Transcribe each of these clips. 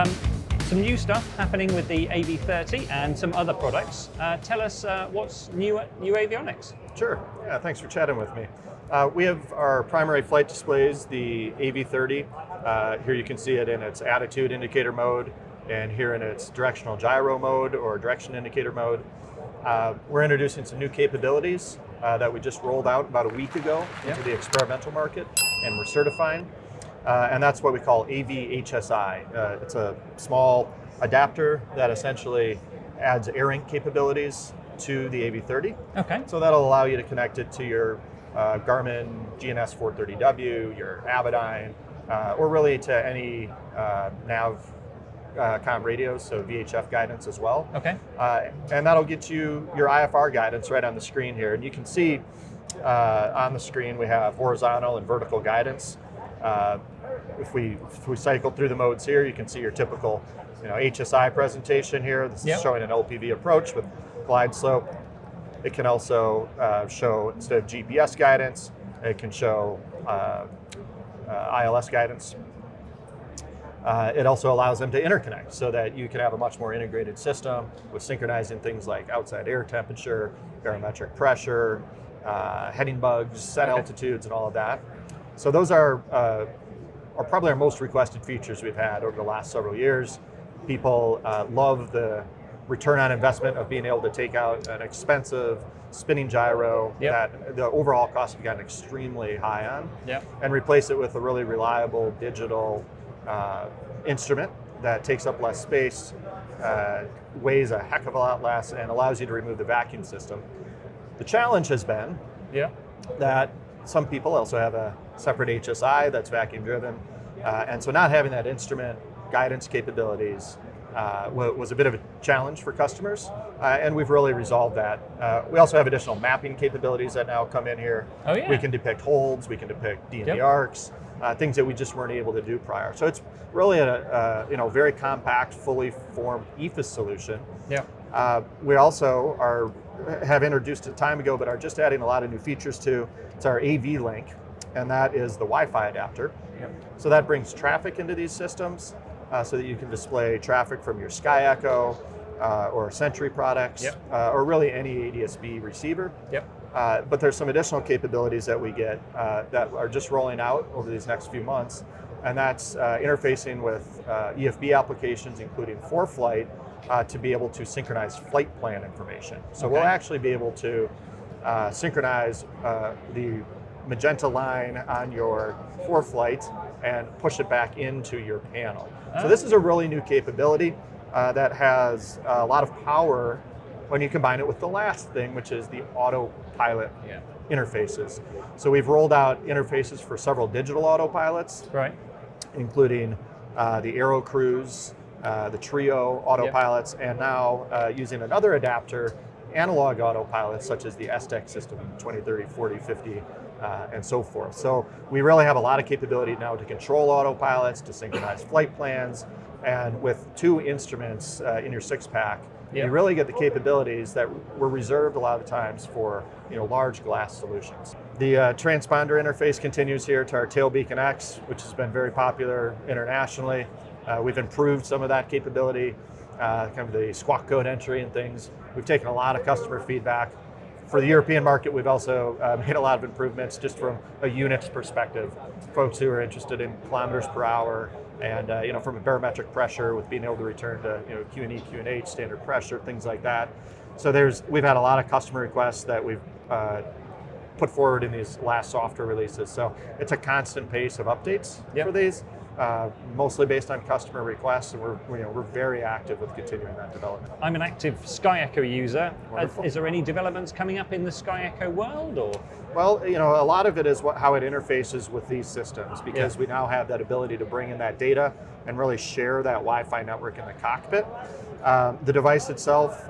Some new stuff happening with the AV30 and some other products. Tell us what's new at uAvionix. Sure, yeah, thanks for chatting with me. We have our primary flight displays, the AV30. Here you can see it in its attitude indicator mode, and here in its directional gyro mode or direction indicator mode. We're introducing some new capabilities that we just rolled out about a week ago into the experimental market, and we're certifying. And that's what we call AV-HSI. It's a small adapter that essentially adds AirInc capabilities to the AV30. Okay. So that'll allow you to connect it to your Garmin GNS 430W, your Avidyne, or really to any nav com radios, so VHF guidance as well. Okay. And that'll get you your IFR guidance right on the screen here. And you can see on the screen we have horizontal and vertical guidance. If we cycle through the modes here, you can see your typical HSI presentation here. This is showing an LPV approach with glide slope. It can also show, instead of GPS guidance, it can show ILS guidance. It also allows them to interconnect so that you can have a much more integrated system with synchronizing things like outside air temperature, barometric pressure, heading bugs, set altitudes, and all of that. So those are probably our most requested features we've had over the last several years. People love the return on investment of being able to take out an expensive spinning gyro that the overall cost have gotten extremely high on, and replace it with a really reliable digital instrument that takes up less space, weighs a heck of a lot less, and allows you to remove the vacuum system. The challenge has been that some people also have a separate HSI that's vacuum driven, and so not having that instrument guidance capabilities was a bit of a challenge for customers, and we've really resolved that. We also have additional mapping capabilities that now come in here. Oh, yeah. We can depict holds, we can depict DME arcs, things that we just weren't able to do prior. So it's really a very compact, fully formed EFIS solution. We also have introduced it time ago, but are just adding a lot of new features to. It's our AV link, and that is the Wi-Fi adapter. So that brings traffic into these systems so that you can display traffic from your Sky Echo or Sentry products, or really any ADS-B receiver. But there's some additional capabilities that we get that are just rolling out over these next few months, and that's interfacing with EFB applications, including ForeFlight, to be able to synchronize flight plan information. So we'll actually be able to synchronize the magenta line on your ForeFlight and push it back into your panel. So this is a really new capability that has a lot of power when you combine it with the last thing, which is the Autopilot interfaces. So we've rolled out interfaces for several digital autopilots, including the Aero Cruise, the Trio autopilots, and now using another adapter, analog autopilots such as the STEC system, 20, 30, 40, 50, and so forth. So we really have a lot of capability now to control autopilots, to synchronize flight plans, and with two instruments in your six-pack, you really get the capabilities that were reserved a lot of times for large glass solutions. The transponder interface continues here to our Tailbeacon X, which has been very popular internationally. We've improved some of that capability, kind of the squawk code entry and things. We've taken a lot of customer feedback. For the European market, we've also made a lot of improvements just from a units perspective. Folks who are interested in kilometers per hour, and from a barometric pressure with being able to return to Q&E, Q&H, standard pressure, things like that. So we've had a lot of customer requests that we've put forward in these last software releases. So it's a constant pace of updates for these, mostly based on customer requests, and we're very active with continuing that development. I'm an active Sky Echo user. Wonderful. Is there any developments coming up in the Sky Echo world, or? Well, a lot of it is how it interfaces with these systems, because we now have that ability to bring in that data and really share that Wi-Fi network in the cockpit. The device itself,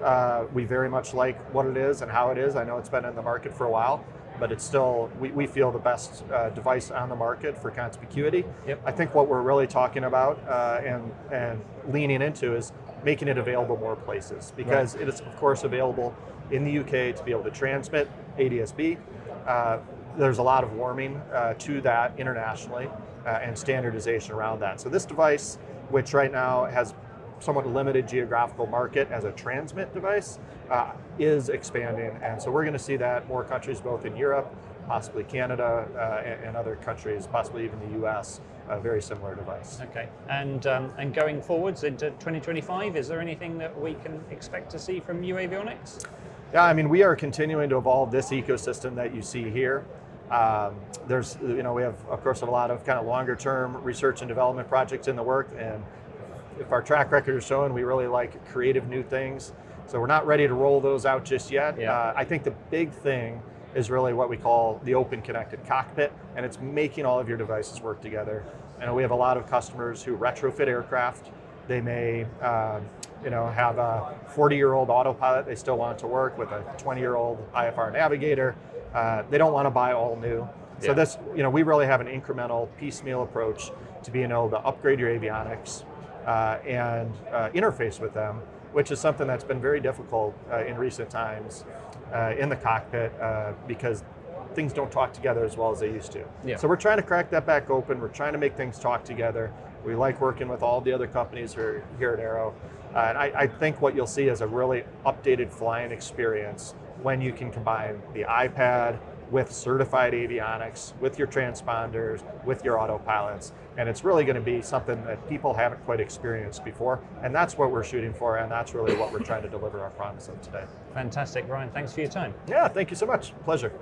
we very much like what it is and how it is. I know it's been in the market for a while, but it's still, we feel, the best device on the market for conspicuity. I think what we're really talking about and leaning into is making it available more places, because it is, of course, available in the UK to be able to transmit ADS-B, there's a lot of warming to that internationally and standardization around that. So this device, which right now has somewhat limited geographical market as a transmit device, is expanding. And so we're going to see that more countries, both in Europe, possibly Canada, and other countries, possibly even the US, a very similar device. Okay, and going forwards into 2025, is there anything that we can expect to see from uAvionix? Yeah, I mean, we are continuing to evolve this ecosystem that you see here. There's, we have, of course, a lot of kind of longer term research and development projects in the work, and if our track record is showing, we really like creative new things. So we're not ready to roll those out just yet. Yeah. I think the big thing is really what we call the open connected cockpit, and it's making all of your devices work together. And we have a lot of customers who retrofit aircraft. They may have a 40-year-old Autopilot they still want to work with a 20-year-old IFR Navigator. They don't want to buy all new. So this, we really have an incremental, piecemeal approach to being able to upgrade your avionics and interface with them, which is something that's been very difficult in recent times in the cockpit because things don't talk together as well as they used to. Yeah. So we're trying to crack that back open. We're trying to make things talk together. We like working with all the other companies here at Aero. And I think what you'll see is a really updated flying experience when you can combine the iPad with certified avionics, with your transponders, with your autopilots. And it's really going to be something that people haven't quite experienced before. And that's what we're shooting for, and that's really what we're trying to deliver our promise of today. Fantastic, Ryan. Thanks for your time. Yeah, thank you so much. Pleasure.